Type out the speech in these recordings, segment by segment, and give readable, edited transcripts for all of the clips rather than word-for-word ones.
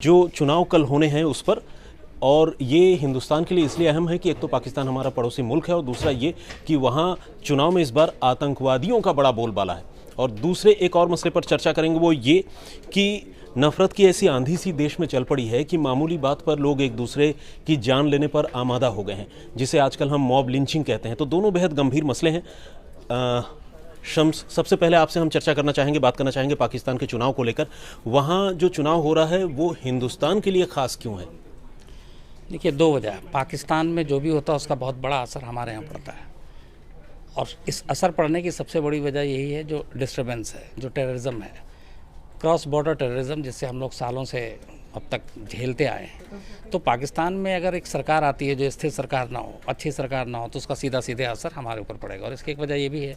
जो चुनाव कल होने हैं उस पर। और ये हिंदुस्तान के लिए इसलिए अहम है कि एक तो पाकिस्तान हमारा पड़ोसी मुल्क है और दूसरा ये कि वहाँ चुनाव में इस बार आतंकवादियों का बड़ा बोलबाला है। और दूसरे एक और मसले पर चर्चा करेंगे, वो ये कि नफ़रत की ऐसी आंधी सी देश में चल पड़ी है कि मामूली बात पर लोग एक दूसरे की जान लेने पर आमादा हो गए हैं, जिसे आजकल हम मॉब लिंचिंग कहते हैं। तो दोनों बेहद गंभीर मसले हैं। शम्स, सबसे पहले आपसे हम चर्चा करना चाहेंगे, बात करना चाहेंगे पाकिस्तान के चुनाव को लेकर। वहाँ जो चुनाव हो रहा है वो हिंदुस्तान के लिए ख़ास क्यों है? देखिए, दो वजह। पाकिस्तान में जो भी होता है उसका बहुत बड़ा असर हमारे यहाँ पड़ता है, और इस असर पड़ने की सबसे बड़ी वजह यही है जो डिस्टर्बेंस है, जो टेररिज्म है, क्रॉस बॉर्डर टेररिज्म, जिससे हम लोग सालों से अब तक झेलते आए हैं। तो पाकिस्तान में अगर एक सरकार आती है जो स्थिर सरकार ना हो, अच्छी सरकार ना हो, तो उसका सीधा सीधे असर हमारे ऊपर पड़ेगा। और इसकी एक वजह ये भी है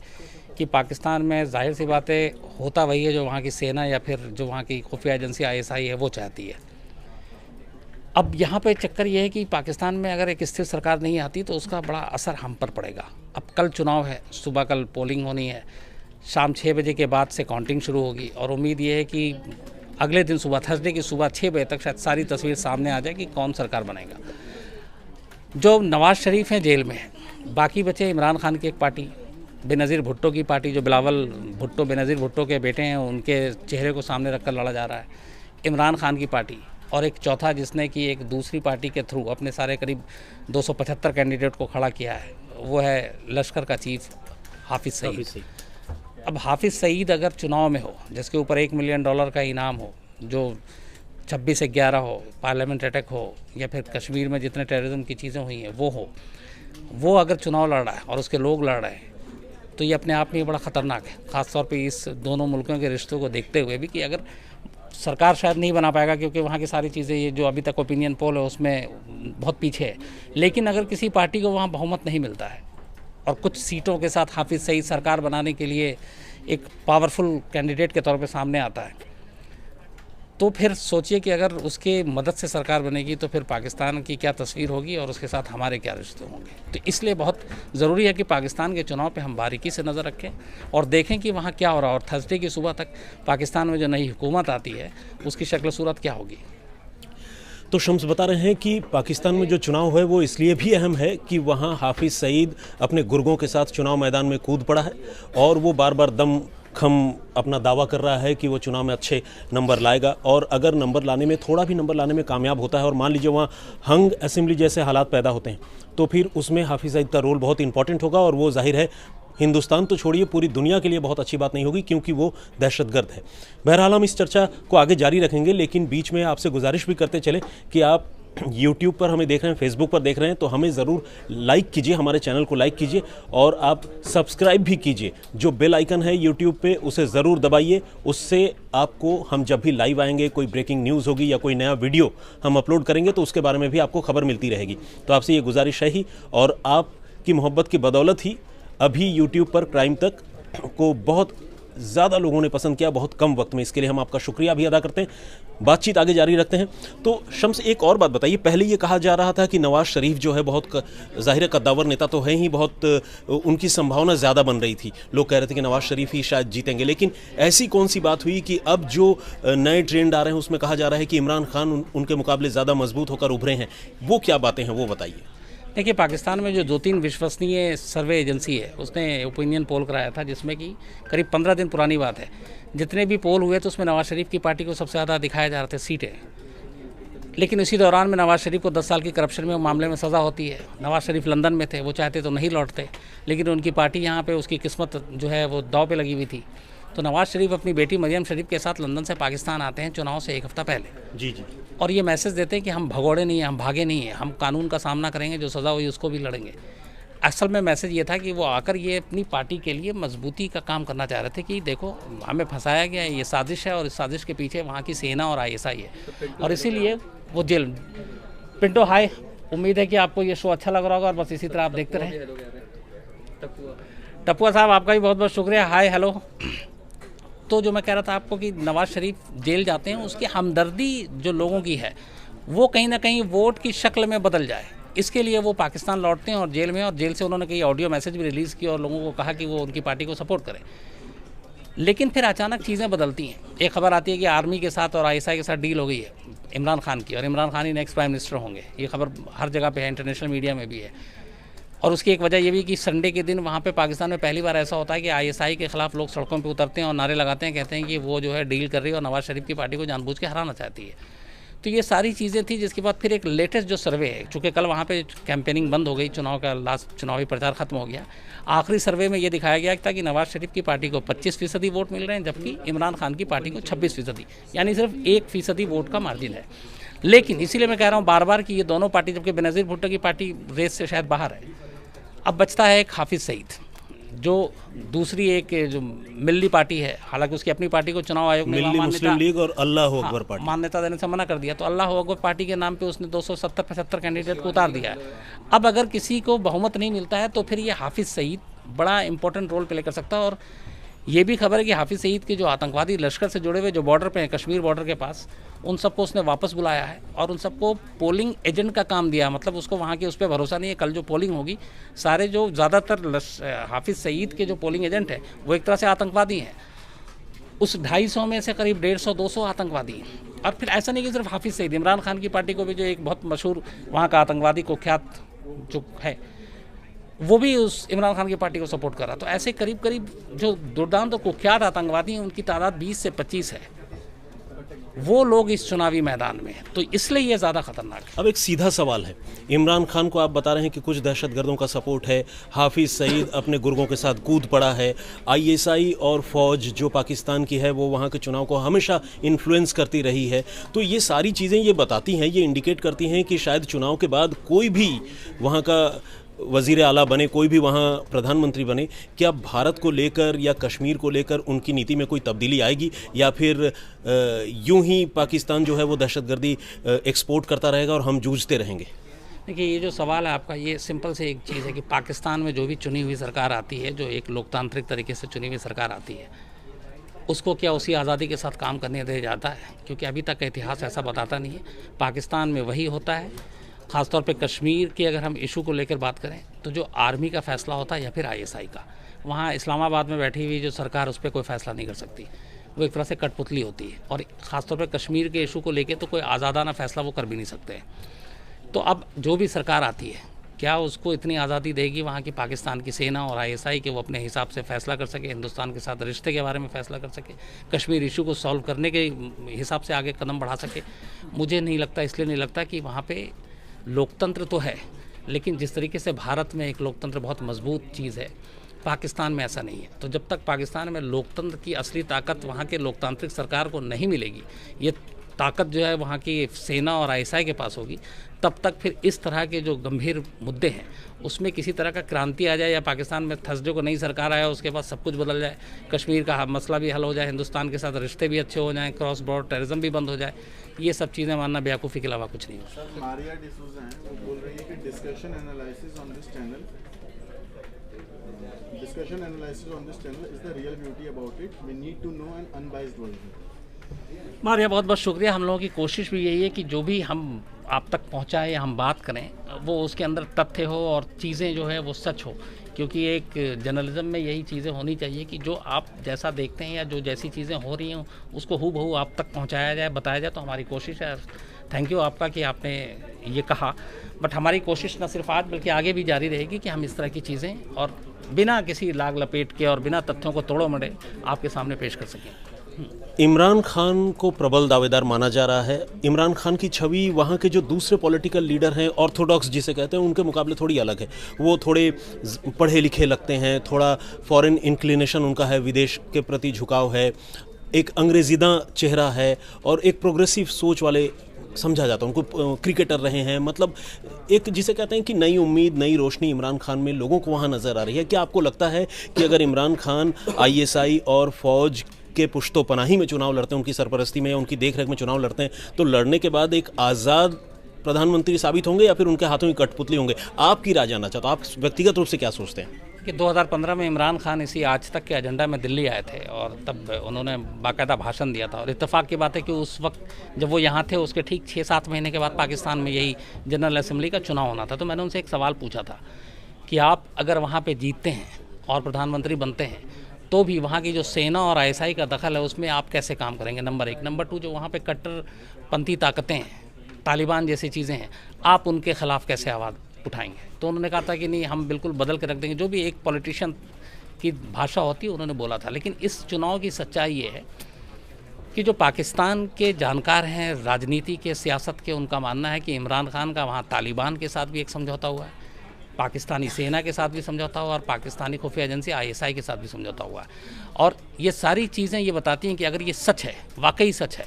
कि पाकिस्तान में जाहिर सी बातें होता वही है जो वहाँ की सेना या फिर जो वहाँ की खुफिया एजेंसी ISI है वो चाहती है। अब यहाँ पे चक्कर ये है कि पाकिस्तान में अगर एक स्थिर सरकार नहीं आती तो उसका बड़ा असर हम पर पड़ेगा। अब कल चुनाव है, सुबह कल पोलिंग होनी है, शाम 6 बजे के बाद से काउंटिंग शुरू होगी, और उम्मीद ये है कि अगले दिन सुबह, थर्सडे की सुबह 6 बजे तक शायद सारी तस्वीर सामने आ जाए कि कौन सरकार बनेगा। जो नवाज़ शरीफ हैं जेल में हैं, बाकी बचे इमरान खान की एक पार्टी, बेनज़ीर भुट्टो की पार्टी, जो बिलावल भुट्टो बेनज़ीर भुट्टो के बेटे हैं, उनके चेहरे को सामने रखकर लड़ा जा रहा है, इमरान खान की पार्टी, और एक चौथा जिसने कि एक दूसरी पार्टी के थ्रू अपने सारे करीब 275 कैंडिडेट को खड़ा किया है, वो है लश्कर का चीफ हाफिज़ सईद। अब हाफिज़ सईद अगर चुनाव में हो, जिसके ऊपर $1 मिलियन का इनाम हो, जो 26/11 हो, पार्लियामेंट अटैक हो, या फिर कश्मीर में जितने टेररिज्म की चीज़ें हुई हैं वो हो, वो अगर चुनाव लड़ रहा है और उसके लोग लड़ रहे हैं, तो ये अपने आप में बहुत ख़तरनाक है। ख़ास तौर पे इस दोनों मुल्कों के रिश्तों को देखते हुए भी, कि अगर सरकार शायद नहीं बना पाएगा क्योंकि वहाँ की सारी चीज़ें, ये जो अभी तक ओपिनियन पोल है उसमें बहुत पीछे है, लेकिन अगर किसी पार्टी को वहाँ बहुमत नहीं मिलता है और कुछ सीटों के साथ हाफिज़ सईद सरकार बनाने के लिए एक पावरफुल कैंडिडेट के तौर पे सामने आता है, तो फिर सोचिए कि अगर उसके मदद से सरकार बनेगी तो फिर पाकिस्तान की क्या तस्वीर होगी और उसके साथ हमारे क्या रिश्ते होंगे। तो इसलिए बहुत ज़रूरी है कि पाकिस्तान के चुनाव पे हम बारीकी से नज़र रखें और देखें कि वहाँ क्या हो रहा है, और थर्सडे की सुबह तक पाकिस्तान में जो नई हुकूमत आती है उसकी शक्ल सूरत क्या होगी। तो शम्स बता रहे हैं कि पाकिस्तान में जो चुनाव है वो इसलिए भी अहम है कि वहाँ हाफिज़ सईद अपने गुर्गों के साथ चुनाव मैदान में कूद पड़ा है, और वो बार बार दम खम अपना दावा कर रहा है कि वो चुनाव में अच्छे नंबर लाएगा। और अगर नंबर लाने में, थोड़ा भी नंबर लाने में कामयाब होता है, और मान लीजिए वहाँ हंग असेंबली जैसे हालात पैदा होते हैं, तो फिर उसमें हाफिज़ सईद का रोल बहुत इंपॉर्टेंट होगा। और वो जाहिर है हिंदुस्तान तो छोड़िए, पूरी दुनिया के लिए बहुत अच्छी बात नहीं होगी, क्योंकि वो दहशतगर्द है। बहरहाल हम इस चर्चा को आगे जारी रखेंगे, लेकिन बीच में आपसे गुजारिश भी करते चले कि आप YouTube पर हमें देख रहे हैं, Facebook पर देख रहे हैं, तो हमें ज़रूर लाइक कीजिए, हमारे चैनल को लाइक कीजिए, और आप सब्सक्राइब भी कीजिए। जो बेल आइकन है YouTube पे उसे ज़रूर दबाइए, उससे आपको हम जब भी लाइव आएंगे, कोई ब्रेकिंग न्यूज़ होगी या कोई नया वीडियो हम अपलोड करेंगे तो उसके बारे में भी आपको खबर मिलती रहेगी। तो आपसे ये गुजारिश है ही, और आपकी मोहब्बत की बदौलत ही अभी YouTube पर क्राइम तक को बहुत ज़्यादा लोगों ने पसंद किया, बहुत कम वक्त में। इसके लिए हम आपका शुक्रिया भी अदा करते हैं। बातचीत आगे जारी रखते हैं। तो शम्स, एक और बात बताइए, पहले ये कहा जा रहा था कि नवाज़ शरीफ जो है बहुत ज़ाहिर कद्दावर नेता तो है ही, बहुत उनकी संभावना ज़्यादा बन रही थी, लोग कह रहे थे कि नवाज़ शरीफ ही शायद जीतेंगे, लेकिन ऐसी कौन सी बात हुई कि अब जो नए ट्रेंड आ रहे हैं उसमें कहा जा रहा है कि इमरान खान उनके मुकाबले ज़्यादा मजबूत होकर उभरे हैं? वो क्या बातें हैं, वो बताइए। देखिए, पाकिस्तान में जो 2-3 विश्वसनीय सर्वे एजेंसी है उसने ओपिनियन पोल कराया था, जिसमें कि करीब 15 दिन पुरानी बात है, जितने भी पोल हुए तो उसमें नवाज़ शरीफ की पार्टी को सबसे ज़्यादा दिखाया जा रहा था सीटें। लेकिन इसी दौरान में नवाज़ शरीफ को 10 साल की करप्शन में मामले में सज़ा होती है। नवाज़ शरीफ लंदन में थे, वो चाहते तो नहीं लौटते, लेकिन उनकी पार्टी यहाँ पे, उसकी किस्मत जो है वो दाव पे लगी हुई थी। तो नवाज़ शरीफ अपनी बेटी मरियम शरीफ के साथ लंदन से पाकिस्तान आते हैं चुनाव से 1 हफ्ता पहले। जी जी। और ये मैसेज देते हैं कि हम भगोड़े नहीं हैं, हम भागे नहीं हैं, हम कानून का सामना करेंगे, जो सज़ा हुई उसको भी लड़ेंगे। असल में मैसेज ये था कि वो आकर ये अपनी पार्टी के लिए मजबूती का काम करना चाह रहे थे कि देखो हमें फंसाया गया है, ये साजिश है, और इस साजिश के पीछे वहाँ की सेना और ISI है, और इसीलिए वो जेल। पिंटो हाय, उम्मीद है कि आपको ये शो अच्छा लग रहा होगा, और बस इसी तरह आप देखते रहें। टप्पुआ साहब, आपका भी बहुत बहुत शुक्रिया। Hi hello. तो जो मैं कह रहा था आपको कि नवाज़ शरीफ जेल जाते हैं, उसकी हमदर्दी जो लोगों की है वो कहीं ना कहीं वोट की शक्ल में बदल जाए, इसके लिए वो पाकिस्तान लौटते हैं और जेल में, और जेल से उन्होंने कई ऑडियो मैसेज भी रिलीज़ किए और लोगों को कहा कि वो उनकी पार्टी को सपोर्ट करें। लेकिन फिर अचानक चीज़ें बदलती हैं। एक खबर आती है कि आर्मी के साथ और आईएसआई के साथ डील हो गई है इमरान खान की, और इमरान खान ही नेक्स्ट प्राइम मिनिस्टर होंगे। ये खबर हर जगह पे है, इंटरनेशनल मीडिया में भी है। और उसकी एक वजह ये भी कि संडे के दिन वहाँ पे पाकिस्तान में पहली बार ऐसा होता है कि आईएसआई के खिलाफ लोग सड़कों पे उतरते हैं और नारे लगाते हैं, कहते हैं कि वो जो है डील कर रही है और नवाज शरीफ की पार्टी को जानबूझ के हराना चाहती है। तो ये सारी चीज़ें थी, जिसके बाद फिर एक लेटेस्ट जो सर्वे है, चूँकि कल वहाँ पे कैंपेनिंग बंद हो गई, चुनाव का लास्ट चुनावी प्रचार खत्म हो गया, आखिरी सर्वे में ये दिखाया गया था कि नवाज शरीफ की पार्टी को 25% वोट मिल रहे हैं, जबकि इमरान खान की पार्टी को 26%, यानी सिर्फ 1% वोट का मार्जिन है। लेकिन इसीलिए मैं कह रहा हूँ बार बार कि ये दोनों पार्टी, जबकि बेनज़ीर भुट्टो की पार्टी रेस से शायद बाहर है, अब बचता है एक हाफिज़ सईद, जो दूसरी एक जो मिल्ली पार्टी है, हालांकि उसकी अपनी पार्टी को चुनाव आयोग ने मिल्ली मुस्लिम लीग और अल्लाह अकबर पार्टी मान्यता देने से मना कर दिया, तो अल्लाह अकबर पार्टी के नाम पे उसने 270-75 कैंडिडेट को उतार दिया है। अब अगर किसी को बहुमत नहीं मिलता है तो फिर ये हाफिज़ सईद बड़ा इंपॉर्टेंट रोल प्ले कर सकता है। और ये भी खबर है कि हाफिज़ सईद के जो आतंकवादी लश्कर से जुड़े हुए जो बॉर्डर पे हैं, कश्मीर बॉर्डर के पास, उन सबको उसने वापस बुलाया है और उन सबको पोलिंग एजेंट का काम दिया। मतलब उसको वहाँ के उस पर भरोसा नहीं है। कल जो पोलिंग होगी, सारे जो ज़्यादातर हाफिज़ सईद के जो पोलिंग एजेंट हैं वो एक तरह से आतंकवादी हैं। उस 250 में से करीब 150-200 आतंकवादी हैं। और फिर ऐसा नहीं कि सिर्फ हाफिज़ सईद, इमरान खान की पार्टी को भी जो एक बहुत मशहूर वहाँ का आतंकवादी कुख्यात जो है, वो भी उस इमरान खान की पार्टी को सपोर्ट कर रहा। तो ऐसे करीब करीब जो दुर्दांत और कुख्यात आतंकवादी हैं, उनकी तादाद 20 से 25 है, वो लोग इस चुनावी मैदान में हैं। तो इसलिए ये ज़्यादा खतरनाक है। अब एक सीधा सवाल है, इमरान खान को आप बता रहे हैं कि कुछ दहशतगर्दों का सपोर्ट है, हाफिज़ सईद अपने गुर्गों के साथ कूद पड़ा है, आईएसआई और फौज जो पाकिस्तान की है वो वहाँ के चुनाव को हमेशा इन्फ्लुएंस करती रही है। तो ये सारी चीज़ें ये बताती हैं, ये इंडिकेट करती हैं कि शायद चुनाव के बाद कोई भी वहाँ का वज़ीर आला बने, कोई भी वहाँ प्रधानमंत्री बने, क्या भारत को लेकर या कश्मीर को लेकर उनकी नीति में कोई तब्दीली आएगी, या फिर यूं ही पाकिस्तान जो है वो दहशतगर्दी एक्सपोर्ट करता रहेगा और हम जूझते रहेंगे? देखिए, ये जो सवाल है आपका, ये सिंपल से एक चीज़ है कि पाकिस्तान में जो भी चुनी हुई सरकार आती है, जो एक लोकतांत्रिक तरीके से चुनी हुई सरकार आती है, उसको क्या उसी आज़ादी के साथ काम करने दिया जाता है? क्योंकि अभी तक इतिहास ऐसा बताता नहीं है। पाकिस्तान में वही होता है। ख़ासतौर पे कश्मीर के अगर हम इशू को लेकर बात करें, तो जो आर्मी का फ़ैसला होता है या फिर आईएसआई का, वहाँ इस्लामाबाद में बैठी हुई जो सरकार, उस पर कोई फ़ैसला नहीं कर सकती। वो एक तरह से कठपुतली होती है। और ख़ासतौर पे कश्मीर के इशू को लेकर तो कोई आज़ादाना फ़ैसला वो कर भी नहीं सकते। तो अब जो भी सरकार आती है, क्या उसको इतनी आज़ादी देगी वहाँ की पाकिस्तान की सेना और आईएसआई के वो अपने हिसाब से फ़ैसला कर सके, हिंदुस्तान के साथ रिश्ते के बारे में फ़ैसला कर सके, कश्मीर इशू को सॉल्व करने के हिसाब से आगे कदम बढ़ा सके? मुझे नहीं लगता। इसलिए नहीं लगता कि वहाँ पे लोकतंत्र तो है, लेकिन जिस तरीके से भारत में एक लोकतंत्र बहुत मजबूत चीज़ है, पाकिस्तान में ऐसा नहीं है। तो जब तक पाकिस्तान में लोकतंत्र की असली ताकत वहाँ के लोकतांत्रिक सरकार को नहीं मिलेगी, ये ताकत जो है वहाँ की सेना और आईएसआई के पास होगी, तब तक फिर इस तरह के जो गंभीर मुद्दे हैं उसमें किसी तरह का क्रांति आ जाए, या पाकिस्तान में थर्सडे को नई सरकार आए उसके बाद सब कुछ बदल जाए, कश्मीर का मसला भी हल हो जाए, हिंदुस्तान के साथ रिश्ते भी अच्छे हो जाएं, क्रॉस बॉर्डर टेररिज्म भी बंद हो जाए, ये सब चीज़ें मानना बेवकूफ़ी के अलावा कुछ नहीं हो। मारिया डिसूजा हैं, वो बोल रही है कि discussion analysis on this channel is the real beauty about it, we need to know an unbiased version. Maria, बहुत बहुत शुक्रिया। हम लोगों की कोशिश भी यही है कि जो भी हम आप तक पहुंचाएं या हम बात करें, वो उसके अंदर तथ्य हो और चीज़ें जो है वो सच हो। क्योंकि एक जर्नलिज्म में यही चीज़ें होनी चाहिए कि जो आप जैसा देखते हैं या जो जैसी चीज़ें हो रही हैं उसको हूबहू आप तक पहुंचाया जाए, बताया जाए। तो हमारी कोशिश है। थैंक यू आपका कि आपने ये कहा। बट हमारी कोशिश न सिर्फ आज बल्कि आगे भी जारी रहेगी कि हम इस तरह की चीज़ें और बिना किसी लाग लपेट के और बिना तथ्यों को तोड़ो मड़े आपके सामने पेश कर सकें। इमरान खान को प्रबल दावेदार माना जा रहा है। इमरान खान की छवि वहाँ के जो दूसरे पॉलिटिकल लीडर हैं, ऑर्थोडॉक्स जिसे कहते हैं, उनके मुकाबले थोड़ी अलग है। वो थोड़े पढ़े लिखे लगते हैं, थोड़ा फॉरेन इंक्लिनेशन उनका है, विदेश के प्रति झुकाव है, एक अंग्रेज़ीदा चेहरा है और एक प्रोग्रेसिव सोच वाले समझा जाता है उनको। क्रिकेटर रहे हैं, मतलब एक जिसे कहते हैं कि नई उम्मीद, नई रोशनी इमरान खान में लोगों को वहाँ नज़र आ रही है। क्या आपको लगता है कि अगर इमरान खान आईएसआई और फौज के पुश्तो पनाही में चुनाव लड़ते हैं, उनकी सरपरस्ती में या उनकी देखरेख में चुनाव लड़ते हैं, तो लड़ने के बाद एक आज़ाद प्रधानमंत्री साबित होंगे या फिर उनके हाथों की कठपुतली होंगे? आपकी राय जानना चाहता हूँ, आप व्यक्तिगत रूप से क्या सोचते हैं? कि 2015 में इमरान खान इसी आज तक के एजेंडा में दिल्ली आए थे और तब उन्होंने बाकायदा भाषण दिया था। और इत्तेफाक की बात है कि उस वक्त जब वो यहाँ थे उसके ठीक 6-7 महीने के बाद पाकिस्तान में यही जनरल असेंबली का चुनाव होना था। तो मैंने उनसे एक सवाल पूछा था कि आप अगर वहाँ पे जीतते हैं और प्रधानमंत्री बनते हैं तो भी वहाँ की जो सेना और आईएसआई का दखल है उसमें आप कैसे काम करेंगे, नंबर एक। नंबर 2, जो वहाँ पे कट्टरपंथी ताकतें हैं, तालिबान जैसी चीज़ें हैं, आप उनके खिलाफ कैसे आवाज़ उठाएंगे। तो उन्होंने कहा था कि नहीं, हम बिल्कुल बदल के रख देंगे, जो भी एक पॉलिटिशियन की भाषा होती है उन्होंने बोला था। लेकिन इस चुनाव की सच्चाई ये है कि जो पाकिस्तान के जानकार हैं राजनीति के, सियासत के, उनका मानना है कि इमरान खान का वहाँ तालिबान के साथ भी एक समझौता हुआ है, पाकिस्तानी सेना के साथ भी समझौता हुआ और पाकिस्तानी खुफिया एजेंसी आईएसआई के साथ भी समझौता हुआ है। और ये सारी चीज़ें ये बताती हैं कि अगर ये सच है, वाकई सच है,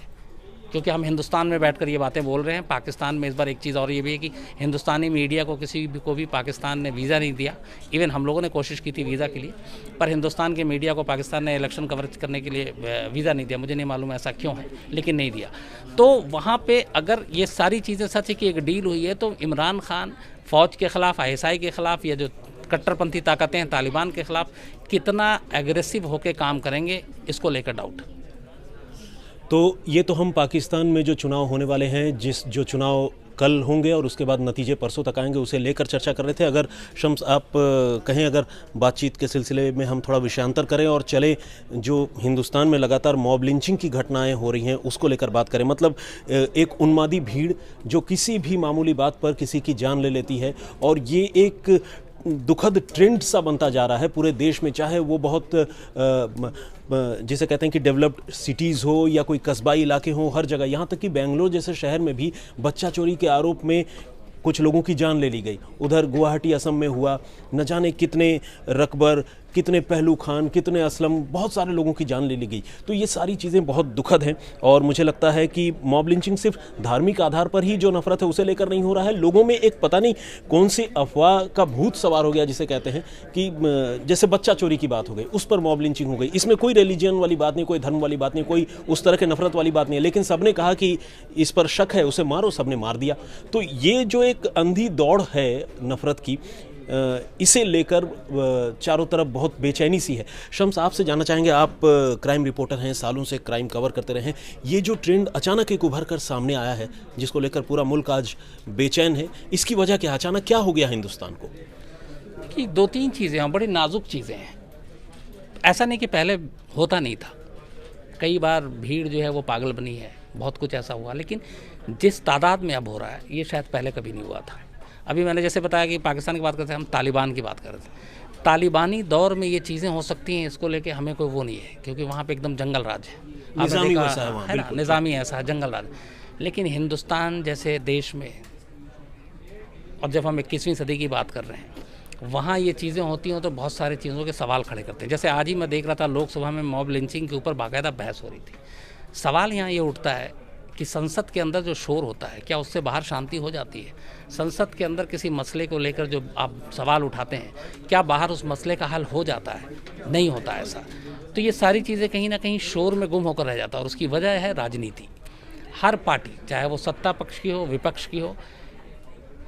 क्योंकि हम हिंदुस्तान में बैठकर ये बातें बोल रहे हैं, पाकिस्तान में इस बार एक चीज़ और ये भी है कि हिंदुस्तानी मीडिया को किसी को भी पाकिस्तान ने वीज़ा नहीं दिया। इवन हम लोगों ने कोशिश की थी वीज़ा के लिए, पर हिंदुस्तान के मीडिया को पाकिस्तान ने इलेक्शन कवरेज करने के लिए वीज़ा नहीं दिया। मुझे नहीं मालूम ऐसा क्यों है, लेकिन नहीं दिया। तो वहाँ पर अगर ये सारी चीज़ें सच है कि एक डील हुई है, तो इमरान खान फ़ौज के ख़िलाफ़, आईएसआई के ख़िलाफ़, या जो कट्टरपंथी ताकतें हैं तालिबान के ख़िलाफ़ कितना एग्रेसिव होकर काम करेंगे, इसको लेकर डाउट। तो ये तो हम पाकिस्तान में जो चुनाव होने वाले हैं, जो चुनाव कल होंगे और उसके बाद नतीजे परसों तक आएंगे, उसे लेकर चर्चा कर रहे थे। अगर शम्स आप कहें, अगर बातचीत के सिलसिले में हम थोड़ा विषयांतर करें और चले, जो हिंदुस्तान में लगातार मॉब लिंचिंग की घटनाएं हो रही हैं उसको लेकर बात करें। मतलब एक उन्मादी भीड़ जो किसी भी मामूली बात पर किसी की जान ले लेती है, और ये एक दुखद ट्रेंड सा बनता जा रहा है पूरे देश में, चाहे वो बहुत जिसे कहते हैं कि डेवलप्ड सिटीज़ हो या कोई कस्बाई इलाके हों, हर जगह, यहाँ तक कि बेंगलोर जैसे शहर में भी बच्चा चोरी के आरोप में कुछ लोगों की जान ले ली गई। उधर गुवाहाटी असम में हुआ, न जाने कितने रकबर, कितने पहलू खान, कितने असलम, बहुत सारे लोगों की जान ले ली गई। तो ये सारी चीज़ें बहुत दुखद हैं, और मुझे लगता है कि मॉब लिंचिंग सिर्फ धार्मिक आधार पर ही जो नफरत है उसे लेकर नहीं हो रहा है। लोगों में एक पता नहीं कौन सी अफवाह का भूत सवार हो गया, जिसे कहते हैं कि जैसे बच्चा चोरी की बात हो गई, उस पर मॉब लिंचिंग हो गई। इसमें कोई रिलीजन वाली बात नहीं, कोई धर्म वाली बात नहीं, कोई उस तरह के नफरत वाली बात नहीं है, लेकिन सबने कहा कि इस पर शक है, उसे मारो, सबने मार दिया। तो ये जो एक अंधी दौड़ है नफरत की, इसे लेकर चारों तरफ बहुत बेचैनी सी है। शम्स, आपसे जानना चाहेंगे, आप क्राइम रिपोर्टर हैं, सालों से क्राइम कवर करते रहे हैं, ये जो ट्रेंड अचानक एक उभर कर सामने आया है, जिसको लेकर पूरा मुल्क आज बेचैन है, इसकी वजह क्या, अचानक क्या हो गया हिंदुस्तान को? कि 2-3 चीज़ें हैं, बड़ी नाजुक चीज़ें हैं। ऐसा नहीं कि पहले होता नहीं था, कई बार भीड़ जो है वो पागल बनी है, बहुत कुछ ऐसा हुआ, लेकिन जिस तादाद में अब हो रहा है ये शायद पहले कभी नहीं हुआ था। अभी मैंने जैसे बताया कि पाकिस्तान की बात करते हैं, हम तालिबान की बात कर रहे थे। तालिबानी दौर में ये चीज़ें हो सकती हैं, इसको लेके हमें कोई वो नहीं है, क्योंकि वहाँ पे एकदम जंगल राज है, निज़ामी वैसा है वहाँ, है ना, निज़ामी ऐसा है, जंगल राज। लेकिन हिंदुस्तान जैसे देश में, और जब हम 21वीं सदी की बात कर रहे हैं, वहाँ ये चीज़ें होती हैं तो बहुत सारी चीज़ों के सवाल खड़े करते हैं। जैसे आज ही मैं देख रहा था, लोकसभा में मॉब लिंचिंग के ऊपर बाकायदा बहस हो रही थी। सवाल यहाँ ये उठता है कि संसद के अंदर जो शोर होता है, क्या उससे बाहर शांति हो जाती है? संसद के अंदर किसी मसले को लेकर जो आप सवाल उठाते हैं, क्या बाहर उस मसले का हल हो जाता है? नहीं होता ऐसा। तो ये सारी चीज़ें कहीं ना कहीं शोर में गुम होकर रह जाता है, और उसकी वजह है राजनीति। हर पार्टी, चाहे वो सत्ता पक्ष की हो, विपक्ष की हो,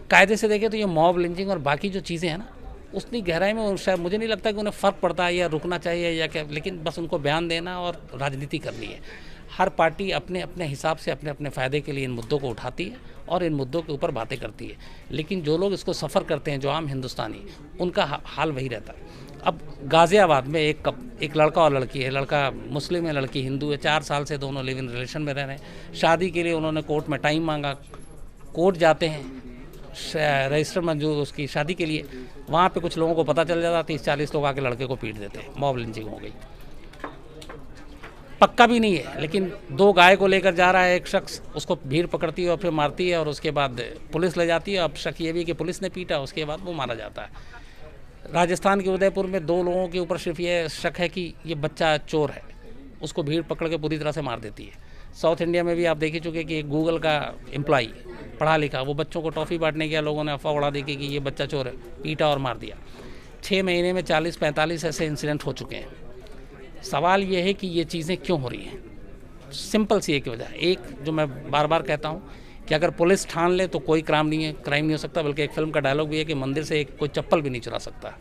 कायदे से देखें तो ये मॉब लिंचिंग और बाकी जो चीज़ें हैं ना, उतनी गहराई में शायद मुझे नहीं लगता कि उन्हें फ़र्क पड़ता है या रुकना चाहिए या क्या, लेकिन बस उनको बयान देना और राजनीति करनी है। हर पार्टी अपने अपने हिसाब से अपने अपने फ़ायदे के लिए इन मुद्दों को उठाती है और इन मुद्दों के ऊपर बातें करती है, लेकिन जो लोग इसको सफ़र करते हैं, जो आम हिंदुस्तानी, उनका हाल वही रहता है। अब गाज़ियाबाद में एक लड़का और लड़की है, लड़का मुस्लिम है, लड़की हिंदू है, 4 साल से दोनों लिव इन रिलेशन में रह रहे हैं। शादी के लिए उन्होंने कोर्ट में टाइम मांगा, कोर्ट जाते हैं, रजिस्टर मंजूर उसकी शादी के लिए, वहाँ पे कुछ लोगों को पता चल जाता, 30-40 लोग आके लड़के को पीट देते हैं, मॉब लिंचिंग हो गई। पक्का भी नहीं है, लेकिन 2 गाय को लेकर जा रहा है एक शख्स, उसको भीड़ पकड़ती है और फिर मारती है, और उसके बाद पुलिस ले जाती है। अब शक ये भी कि पुलिस ने पीटा, उसके बाद वो मारा जाता है। राजस्थान के उदयपुर में 2 लोगों के ऊपर सिर्फ ये शक है कि ये बच्चा चोर है, उसको भीड़ पकड़ के पूरी तरह से मार देती है। साउथ इंडिया में भी आप देख ही चुके कि एक गूगल का एम्प्लॉई, पढ़ा लिखा, वो बच्चों को टॉफ़ी बांटने गया, लोगों ने अफवाह उड़ा दी कि ये बच्चा चोर है, पीटा और मार दिया। 6 महीने में 40-45 ऐसे इंसिडेंट हो चुके हैं। सवाल ये है कि ये चीज़ें क्यों हो रही हैं? सिंपल सी एक वजह, एक जो मैं बार बार कहता हूँ कि अगर पुलिस ठान ले तो कोई क्राइम नहीं हो सकता, बल्कि एक फिल्म का डायलॉग भी है कि मंदिर से कोई चप्पल भी नहीं चुरा सकता।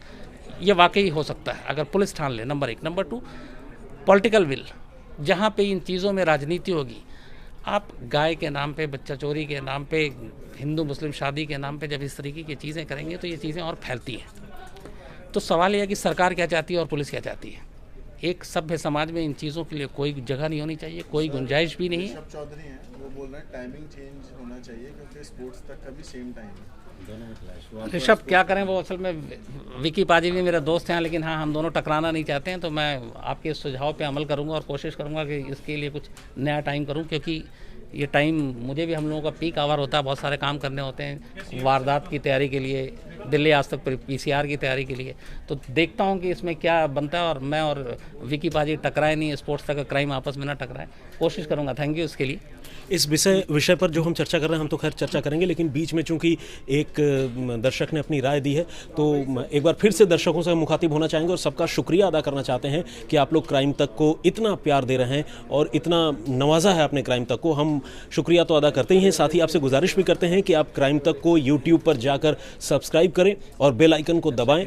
ये वाकई हो सकता है अगर पुलिस ठान ले, नंबर 1। Number 2, political will. जहाँ पे इन चीज़ों में राजनीति होगी, आप गाय के नाम पे, बच्चा चोरी के नाम पे, हिंदू मुस्लिम शादी के नाम पे जब इस तरीके की चीज़ें करेंगे तो ये चीज़ें और फैलती हैं। तो सवाल यह है कि सरकार क्या चाहती है और पुलिस क्या चाहती है। एक सभ्य समाज में इन चीज़ों के लिए कोई जगह नहीं होनी चाहिए, कोई गुंजाइश भी नहीं है। ऋषभ चौधरी हैं, वो बोल रहे हैं टाइमिंग चेंज होना चाहिए क्योंकि स्पोर्ट्स तक का भी सेम टाइम है। ऋषभ क्या करें, वो असल में विकी पाजी भी मेरे दोस्त हैं, लेकिन हाँ हम दोनों टकराना नहीं चाहते हैं। तो मैं आपके सुझाव पे अमल करूंगा और कोशिश करूंगा कि इसके लिए कुछ नया टाइम करूं, क्योंकि ये टाइम मुझे भी, हम लोगों का पीक आवर होता है, बहुत सारे काम करने होते हैं वारदात की तैयारी के लिए, दिल्ली आज तक PCR की तैयारी के लिए। तो देखता हूँ कि इसमें क्या बनता है और मैं और विकी पाजी टकराए नहीं, स्पोर्ट्स तक का क्राइम आपस में ना टकराए, कोशिश करूँगा। थैंक यू इसके लिए। इस विषय पर जो हम चर्चा कर रहे हैं, हम तो खैर चर्चा करेंगे, लेकिन बीच में चूंकि एक दर्शक ने अपनी राय दी है तो एक बार फिर से दर्शकों से मुखातिब होना चाहेंगे और सबका शुक्रिया अदा करना चाहते हैं कि आप लोग क्राइम तक को इतना प्यार दे रहे हैं और इतना नवाजा है अपने क्राइम तक को। हम शुक्रिया तो अदा करते ही हैं, साथ ही आपसे गुजारिश भी करते हैं कि आप क्राइम तक को यूट्यूब पर जाकर सब्सक्राइब करें और बेल आइकन को दबाएं,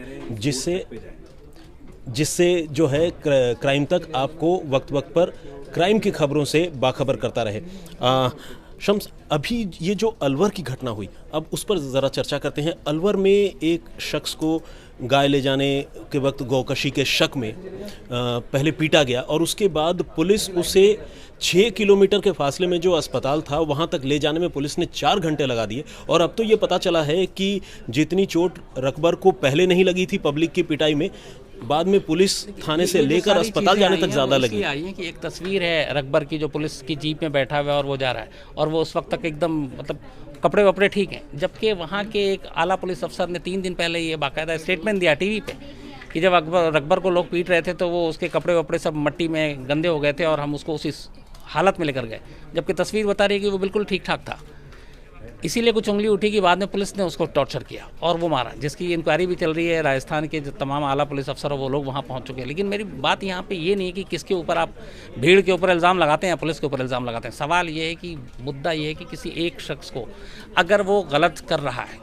जिससे जो है क्राइम तक आपको वक्त वक्त पर क्राइम की खबरों से बाखबर करता रहे। शम्स, अभी ये जो अलवर की घटना हुई, अब उस पर ज़रा चर्चा करते हैं। अलवर में एक शख्स को गाय ले जाने के वक्त गौकशी के शक में पहले पीटा गया और उसके बाद पुलिस उसे 6 किलोमीटर के फासले में जो अस्पताल था वहाँ तक ले जाने में पुलिस ने 4 घंटे लगा दिए। और अब तो ये पता चला है कि जितनी चोट रकबर को पहले नहीं लगी थी पब्लिक की पिटाई में, बाद में पुलिस थाने से लेकर अस्पताल जाने तक ज़्यादा लगी। आई है कि एक तस्वीर है रकबर की, जो पुलिस की जीप में बैठा हुआ है और वो जा रहा है, और वो उस वक्त तक एकदम मतलब कपड़े वपड़े ठीक हैं, जबकि वहाँ के एक आला पुलिस अफसर ने 3 दिन पहले ये बाकायदा स्टेटमेंट दिया टीवी पे कि जब रकबर को लोग पीट रहे थे तो वो उसके कपड़े वपड़े सब मिट्टी में गंदे हो गए थे और हम उसको उसी हालत में लेकर गए, जबकि तस्वीर बता रही है कि वो बिल्कुल ठीक ठाक था। इसीलिए कुछ उंगली उठी कि बाद में पुलिस ने उसको टॉर्चर किया और वो मारा, जिसकी इंक्वायरी भी चल रही है। राजस्थान के जो तमाम आला पुलिस अफसर वो लोग वहाँ पहुँच चुके हैं। लेकिन मेरी बात यहाँ पे ये नहीं है कि किसके ऊपर आप भीड़ के ऊपर इल्ज़ाम लगाते हैं, पुलिस के ऊपर इल्ज़ाम लगाते हैं। सवाल ये है कि मुद्दा ये है कि किसी एक शख्स को अगर वो गलत कर रहा है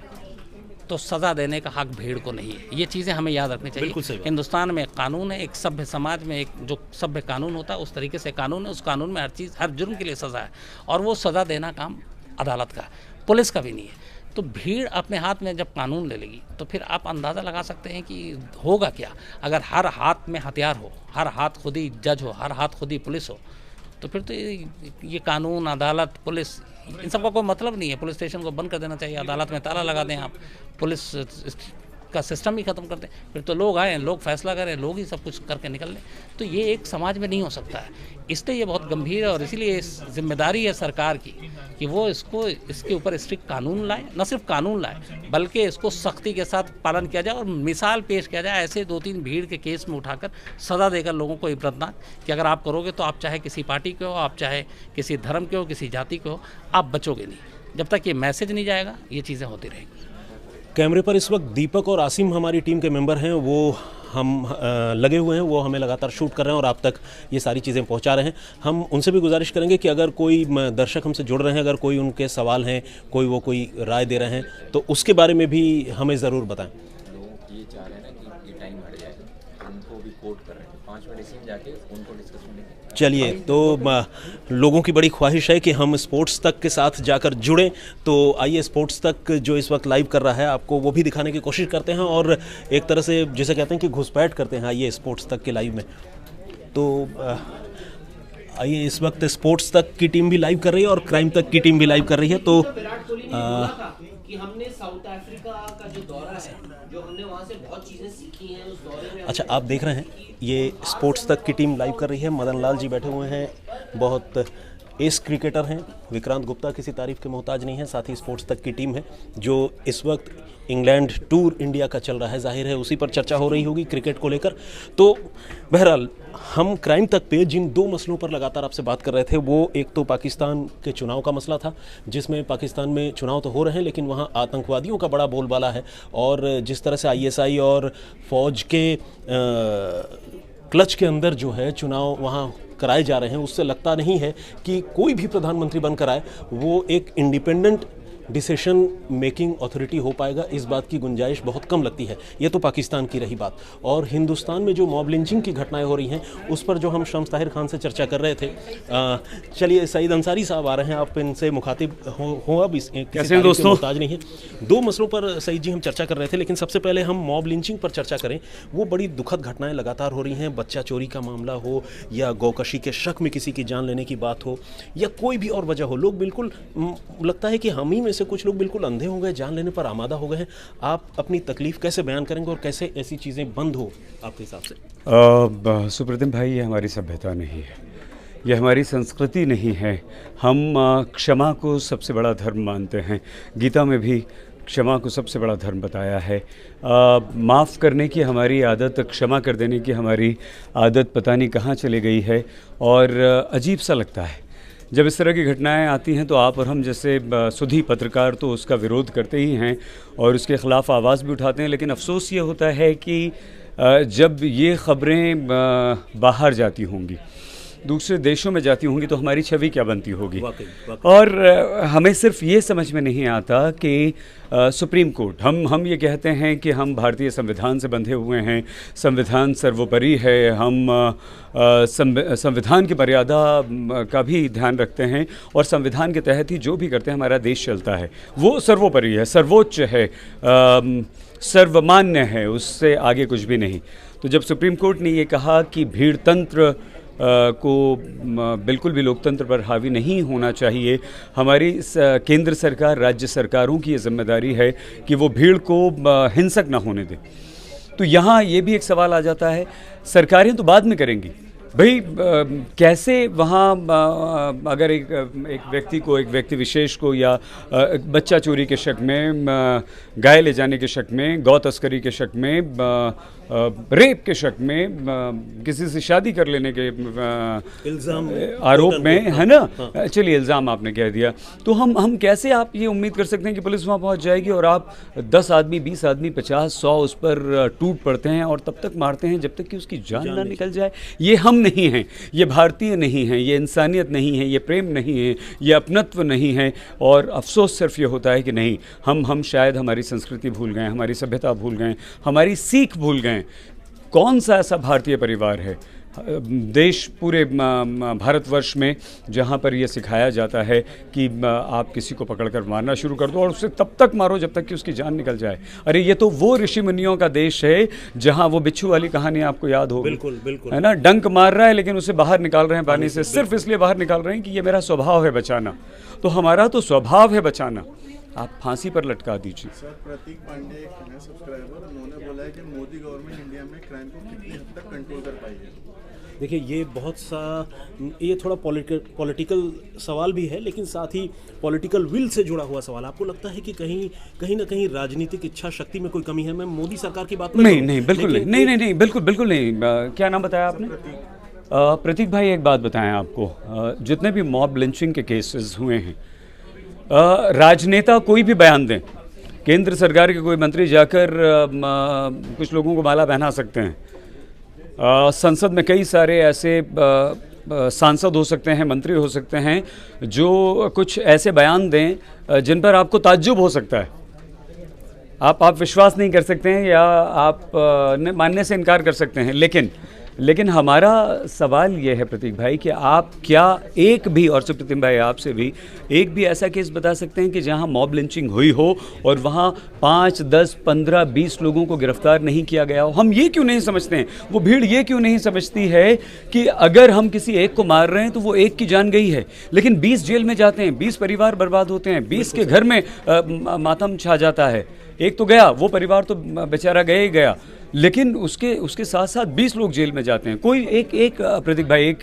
तो सज़ा देने का हक भीड़ को नहीं है। ये चीज़ें हमें याद रखनी चाहिए। हिंदुस्तान में एक कानून है, एक सभ्य समाज में एक जो सभ्य कानून होता है उस तरीके से कानून है। उस कानून में हर चीज़, हर जुर्म के लिए सज़ा है और वो सज़ा देना काम अदालत का है, पुलिस का भी नहीं है। तो भीड़ अपने हाथ में जब कानून ले लेगी तो फिर आप अंदाज़ा लगा सकते हैं कि होगा क्या। अगर हर हाथ में हथियार हो, हर हाथ खुद ही जज हो, हर हाथ खुद ही पुलिस हो, तो फिर तो ये कानून, अदालत, पुलिस, इन सबका कोई मतलब नहीं है। पुलिस स्टेशन को बंद कर देना चाहिए, अदालत में ताला लगा दें आप, पुलिस का सिस्टम ही ख़त्म कर दें, फिर तो लोग आए, लोग फैसला करें, लोग ही सब कुछ करके निकल लें। तो ये एक समाज में नहीं हो सकता है। इसलिए ये बहुत गंभीर है और इसीलिए इस जिम्मेदारी है सरकार की कि वो इसके ऊपर स्ट्रिक्ट कानून लाए, न सिर्फ कानून लाए बल्कि इसको सख्ती के साथ पालन किया जाए और मिसाल पेश किया जाए ऐसे 2-3 भीड़ के केस में उठाकर सज़ा देकर लोगों को इबरतनाक कि अगर आप करोगे तो आप चाहे किसी पार्टी के हो, आप चाहे किसी धर्म के हो, किसी जाति के हो, आप बचोगे नहीं। जब तक ये मैसेज नहीं जाएगा ये चीज़ें होती रहेंगी। कैमरे पर इस वक्त दीपक और आसिम हमारी टीम के मेंबर हैं, वो हम लगे हुए हैं, वो हमें लगातार शूट कर रहे हैं और आप तक ये सारी चीज़ें पहुंचा रहे हैं। हम उनसे भी गुजारिश करेंगे कि अगर कोई दर्शक हमसे जुड़ रहे हैं, अगर कोई उनके सवाल हैं, कोई राय दे रहे हैं तो उसके बारे में भी हमें ज़रूर बताएं। लोग ये चाह रहे हैं ना कि ये टाइम हट जाए, उनको भी कोट कर रहे हैं 5 मिनट इसी में जाके उनको डिस्कस करने। चलिए, तो लोगों की बड़ी ख्वाहिश है कि हम स्पोर्ट्स तक के साथ जाकर जुड़ें, तो आइए स्पोर्ट्स तक जो इस वक्त लाइव कर रहा है आपको वो भी दिखाने की कोशिश करते हैं और एक तरह से जिसे कहते हैं कि घुसपैठ करते हैं। आइए स्पोर्ट्स तक के लाइव में, तो आइए इस वक्त स्पोर्ट्स तक की टीम भी लाइव कर रही है और क्राइम तक की टीम भी लाइव कर रही है। तो कि हमने साउथ अफ्रीका का जो दौरा है, जो हमने वहाँ से बहुत चीज़ें सीखी हैं उस दौरे में। अच्छा, आप देख रहे हैं ये स्पोर्ट्स तक की टीम लाइव कर रही है। मदन लाल जी बैठे हुए हैं, बहुत एस क्रिकेटर हैं। विक्रांत गुप्ता किसी तारीफ के मोहताज नहीं है। साथ ही स्पोर्ट्स तक की टीम है जो इस वक्त इंग्लैंड टूर इंडिया का चल रहा है, जाहिर है उसी पर चर्चा हो रही होगी क्रिकेट को लेकर। तो बहरहाल हम क्राइम तक पे जिन 2 मसलों पर लगातार आपसे बात कर रहे थे, वो एक तो पाकिस्तान के चुनाव का मसला था, जिसमें पाकिस्तान में चुनाव तो हो रहे हैं लेकिन वहाँ आतंकवादियों का बड़ा बोलबाला है और जिस तरह से ISI और फौज के क्लच के अंदर जो है चुनाव वहाँ कराए जा रहे हैं, उससे लगता नहीं है कि कोई भी प्रधानमंत्री बनकर आए वो एक इंडिपेंडेंट डिसीशन मेकिंग अथॉरिटी हो पाएगा, इस बात की गुंजाइश बहुत कम लगती है। ये तो पाकिस्तान की रही बात। और हिंदुस्तान में जो मॉब लिंचिंग की घटनाएं हो रही हैं उस पर जो हम शम्स ताहिर खान से चर्चा कर रहे थे, चलिए सईद अंसारी साहब आ रहे हैं, आप इनसे मुखातिब हो अब कैसे हैं दोस्तों? मोहताज नहीं है। दो मसलों पर सईद जी हम चर्चा कर रहे थे, लेकिन सबसे पहले हम मॉब लिंचिंग पर चर्चा करें। वो बड़ी दुखद घटनाएं लगातार हो रही हैं, बच्चा चोरी का मामला हो या गौकशी के शक में किसी की जान लेने की बात हो या कोई भी और वजह हो, लोग बिल्कुल लगता है कि हम ही में से कुछ लोग बिल्कुल अंधे हो गए, जान लेने पर आमादा हो गए हैं। आप अपनी तकलीफ कैसे बयान करेंगे और कैसे ऐसी चीज़ें बंद हो आपके हिसाब से? सुप्रतिम भाई, ये हमारी सभ्यता नहीं है, ये हमारी संस्कृति नहीं है। हम क्षमा को सबसे बड़ा धर्म मानते हैं। गीता में भी क्षमा को सबसे बड़ा धर्म बताया है। माफ़ करने की हमारी आदत, क्षमा कर देने की हमारी आदत पता नहीं कहाँ चली गई है। और अजीब सा लगता है जब इस तरह की घटनाएं आती हैं, तो आप और हम जैसे सुधी पत्रकार तो उसका विरोध करते ही हैं और उसके ख़िलाफ़ आवाज़ भी उठाते हैं। लेकिन अफसोस ये होता है कि जब ये ख़बरें बाहर जाती होंगी, दूसरे देशों में जाती होंगी, तो हमारी छवि क्या बनती होगी। और हमें सिर्फ ये समझ में नहीं आता कि सुप्रीम कोर्ट, हम ये कहते हैं कि हम भारतीय संविधान से बंधे हुए हैं, संविधान सर्वोपरि है, हम संविधान की मर्यादा का भी ध्यान रखते हैं और संविधान के तहत ही जो भी करते हैं हमारा देश चलता है। वो सर्वोपरि है, सर्वोच्च है, सर्वमान्य है, उससे आगे कुछ भी नहीं। तो जब सुप्रीम कोर्ट ने ये कहा कि भीड़ तंत्र को बिल्कुल भी लोकतंत्र पर हावी नहीं होना चाहिए, हमारी केंद्र सरकार, राज्य सरकारों की ये जिम्मेदारी है कि वो भीड़ को हिंसक ना होने दें। तो यहाँ ये भी एक सवाल आ जाता है, सरकारें तो बाद में करेंगी भाई, कैसे वहाँ अगर एक व्यक्ति को, एक व्यक्ति विशेष को या बच्चा चोरी के शक में, गाय ले जाने के शक में, गौ तस्करी के शक में, रेप के शक में, किसी से शादी कर लेने के इल्ज़ाम आरोप में, है ना, चलिए इल्ज़ाम आपने कह दिया, तो हम कैसे आप ये उम्मीद कर सकते हैं कि पुलिस वहाँ पहुँच जाएगी और आप 10 आदमी, 20 आदमी, 50, 100 उस पर टूट पड़ते हैं और तब तक मारते हैं जब तक कि उसकी जान ना निकल जाए। ये हम नहीं हैं, ये भारतीय नहीं हैं, ये इंसानियत नहीं है, ये प्रेम नहीं है, ये अपनत्व नहीं है। और अफसोस सिर्फ ये होता है कि नहीं, हम शायद हमारी संस्कृति भूल गए, हमारी सभ्यता भूल गए, हमारी सीख भूल गए। कौन सा ऐसा भारतीय परिवार है देश पूरे भारतवर्ष में जहाँ पर यह सिखाया जाता है कि आप किसी को पकड़कर मारना शुरू कर दो और उसे तब तक मारो जब तक कि उसकी जान निकल जाए। अरे ये तो वो ऋषि मुनियों का देश है जहाँ वो बिच्छू वाली कहानी आपको याद होगी, बिल्कुल बिल्कुल, है ना, डंक मार रहा है लेकिन उसे बाहर निकाल रहे हैं पानी से, सिर्फ इसलिए बाहर निकाल रहे हैं कि ये मेरा स्वभाव है बचाना। तो हमारा तो स्वभाव है बचाना, आप फांसी पर लटका दीजिए। सर, प्रतीक पांडे एक सब्सक्राइबर, उन्होंने बोला है कि मोदी गवर्नमेंट इंडिया में क्राइम को कितनी हद तक कंट्रोल कर पाई है। देखिए, ये बहुत सा, ये थोड़ा पॉलिटिकल सवाल भी है, लेकिन साथ ही पॉलिटिकल विल से जुड़ा हुआ सवाल। आपको लगता है कि कहीं ना कहीं राजनीतिक इच्छा शक्ति में कोई कमी है? मैं मोदी सरकार की बात नहीं, बिल्कुल नहीं, बिल्कुल नहीं। क्या नाम बताया आपने? प्रतीक भाई, एक बात बताएं आपको, जितने भी मॉब लिंचिंग के केसेस हुए हैं, राजनेता कोई भी बयान दें, केंद्र सरकार के कोई मंत्री जाकर कुछ लोगों को माला पहना सकते हैं, संसद में कई सारे ऐसे सांसद हो सकते हैं, मंत्री हो सकते हैं जो कुछ ऐसे बयान दें जिन पर आपको ताज्जुब हो सकता है, आप विश्वास नहीं कर सकते हैं या आप मानने से इनकार कर सकते हैं। लेकिन हमारा सवाल यह है प्रतीक भाई कि आप क्या एक भी, और सुप्रतिम भाई आपसे भी, एक भी ऐसा केस बता सकते हैं कि जहां मॉब लिंचिंग हुई हो और वहां 5, 10, 15, 20 लोगों को गिरफ्तार नहीं किया गया हो? हम ये क्यों नहीं समझते हैं, वो भीड़ ये क्यों नहीं समझती है कि अगर हम किसी एक को मार रहे हैं तो वो एक की जान गई है, लेकिन 20 जेल में जाते हैं, 20 परिवार बर्बाद होते हैं, 20 के घर में मातम छा जाता है। एक तो गया, वो परिवार तो बेचारा गया ही गया, लेकिन उसके साथ साथ 20 लोग जेल में जाते हैं। कोई एक प्रतीक भाई,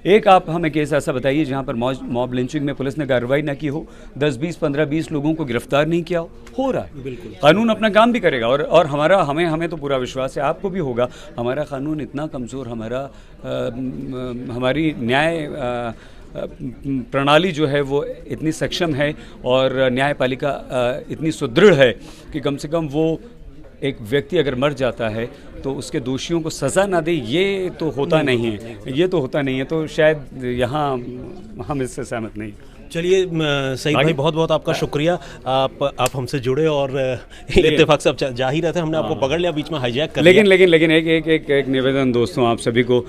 एक आप हमें केस ऐसा बताइए जहां पर मॉब लिंचिंग में पुलिस ने कार्रवाई ना की हो, 10, 20, 15, 20 लोगों को गिरफ्तार नहीं किया हो रहा है। बिल्कुल, कानून अपना काम भी करेगा और हमें तो पूरा विश्वास है, आपको भी होगा, हमारा कानून इतना कमज़ोर, हमारी न्याय प्रणाली जो है वो इतनी सक्षम है और न्यायपालिका इतनी सुदृढ़ है कि कम से कम वो एक व्यक्ति अगर मर जाता है तो उसके दोषियों को सज़ा ना दे, ये तो होता नहीं है, ये तो होता नहीं है। तो शायद यहाँ हम इससे सहमत नहीं। चलिए सईद भाई, बहुत बहुत आपका शुक्रिया। आप हमसे जुड़े और इत्तेफाक से अब जा ही रहे थे, हमने आपको पकड़ लिया, बीच में हाईजैक कर लिया। लेकिन एक निवेदन दोस्तों आप सभी को,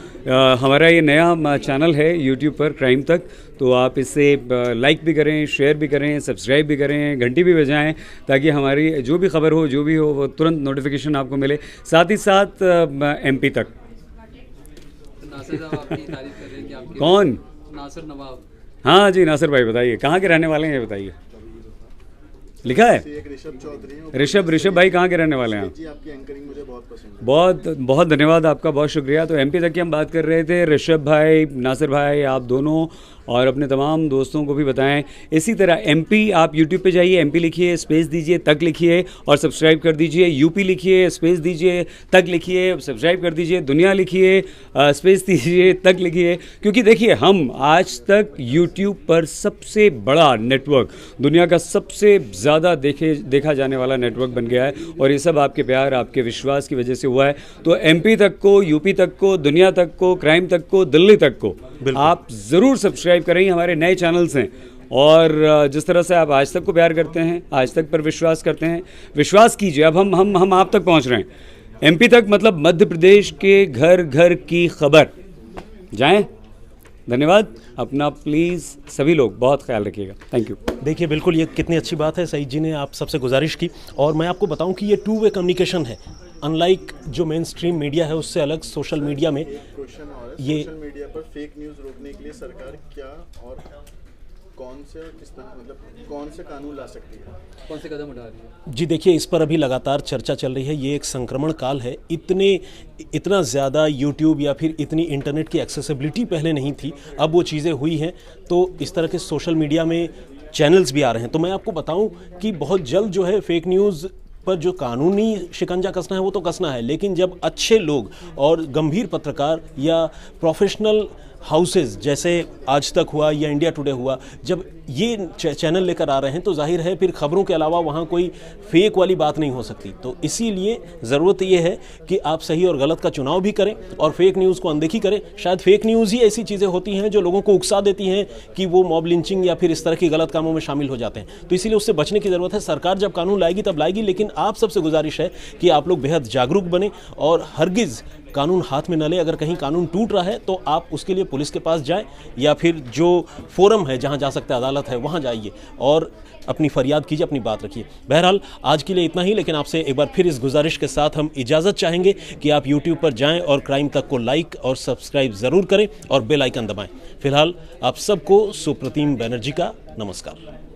हमारा ये नया चैनल है यूट्यूब पर क्राइम तक, तो आप इसे लाइक भी करें, शेयर भी करें, सब्सक्राइब भी करें, घंटी भी बजाएं, ताकि हमारी जो भी खबर हो, जो भी हो, वो तुरंत नोटिफिकेशन आपको मिले। साथ ही साथ MP तक। नासिर साहब आपकी तारीफ कर रहे हैं कि आपके कौन? नासिर नवाब। हाँ जी, नासिर भाई बताइए, कहाँ के रहने वाले हैं ये बताइए। लिखा है ऋषभ चौधरी। ऋषभ भाई कहाँ के रहने वाले हैं आप? जी, आपकी एंकरिंग मुझे बहुत पसंद है। बहुत धन्यवाद आपका, बहुत शुक्रिया। तो MP तक की हम बात कर रहे थे। ऋषभ भाई, नासिर भाई, आप दोनों और अपने तमाम दोस्तों को भी बताएं। इसी तरह MP आप YouTube पे जाइए, MP लिखिए, स्पेस दीजिए, तक लिखिए और सब्सक्राइब कर दीजिए। UP लिखिए, स्पेस दीजिए, तक लिखिए, सब्सक्राइब कर दीजिए। दुनिया लिखिए, स्पेस दीजिए, तक लिखिए। क्योंकि देखिए, हम आज तक YouTube पर सबसे बड़ा नेटवर्क, दुनिया का सबसे ज़्यादा देखा जाने वाला नेटवर्क बन गया है, और ये सब आपके प्यार, आपके विश्वास की वजह से हुआ है। तो MP तक को, UP तक को, दुनिया तक को, क्राइम तक को, दिल्ली तक को आप ज़रूर सब्सक्राइब करें। हमारे नए चैनल्स हैं, और जिस तरह से आप आज तक को प्यार करते हैं, आज तक पर विश्वास करते हैं, विश्वास कीजिए अब हम आप तक पहुंच रहे हैं। MP तक मतलब मध्य प्रदेश के घर घर की खबर। जाएं। धन्यवाद। अपना प्लीज़ सभी लोग बहुत ख्याल रखिएगा। Thank you. देखिए, बिल्कुल ये कितनी अच्छी बात है, सईद जी ने आप सबसे गुजारिश की, और मैं आपको बताऊं कि ये 2 वे कम्युनिकेशन है। अनलाइक जो मेन स्ट्रीम मीडिया है उससे अलग सोशल मीडिया में क्वेश्चन और ये सोशल मीडिया पर फेक न्यूज़ रोकने के लिए सरकार क्या और कौन से किस तरह, मतलब कौन से कानून ला सकती है, कौन से कदम उठा रही है? जी देखिए, इस पर अभी लगातार चर्चा चल रही है। ये एक संक्रमण काल है, इतना ज़्यादा यूट्यूब या फिर इतनी इंटरनेट की एक्सेसिबिलिटी पहले नहीं थी, अब वो चीज़ें हुई हैं, तो इस तरह के सोशल मीडिया में चैनल्स भी आ रहे हैं। तो मैं आपको बताऊं कि बहुत जल्द जो है फेक न्यूज़ पर जो कानूनी शिकंजा कसना है वो तो कसना है, लेकिन जब अच्छे लोग और गंभीर पत्रकार या प्रोफेशनल हाउसेस जैसे आज तक हुआ या इंडिया टुडे हुआ, जब ये चैनल लेकर आ रहे हैं तो जाहिर है फिर खबरों के अलावा वहाँ कोई फेक वाली बात नहीं हो सकती। तो इसीलिए ज़रूरत ये है कि आप सही और गलत का चुनाव भी करें और फेक न्यूज़ को अनदेखी करें। शायद फेक न्यूज़ ही ऐसी चीज़ें होती हैं जो लोगों को उकसा देती हैं कि वो मॉब लिंचिंग या फिर इस तरह की गलत कामों में शामिल हो जाते हैं। तो इसीलिए उससे बचने की ज़रूरत है। सरकार जब कानून लाएगी तब लाएगी, लेकिन आप सबसे गुजारिश है कि आप लोग बेहद जागरूक बने और हरगिज़ कानून हाथ में न ले। अगर कहीं कानून टूट रहा है तो आप उसके लिए पुलिस के पास जाएं या फिर जो फोरम है जहां जा सकते हैं, अदालत है, वहां जाइए और अपनी फरियाद कीजिए, अपनी बात रखिए। बहरहाल आज के लिए इतना ही, लेकिन आपसे एक बार फिर इस गुजारिश के साथ हम इजाज़त चाहेंगे कि आप YouTube पर जाएं और क्राइम तक को लाइक और सब्सक्राइब ज़रूर करें और बेल आइकन दबाएं। फिलहाल आप सबको सुप्रतिम बनर्जी का नमस्कार।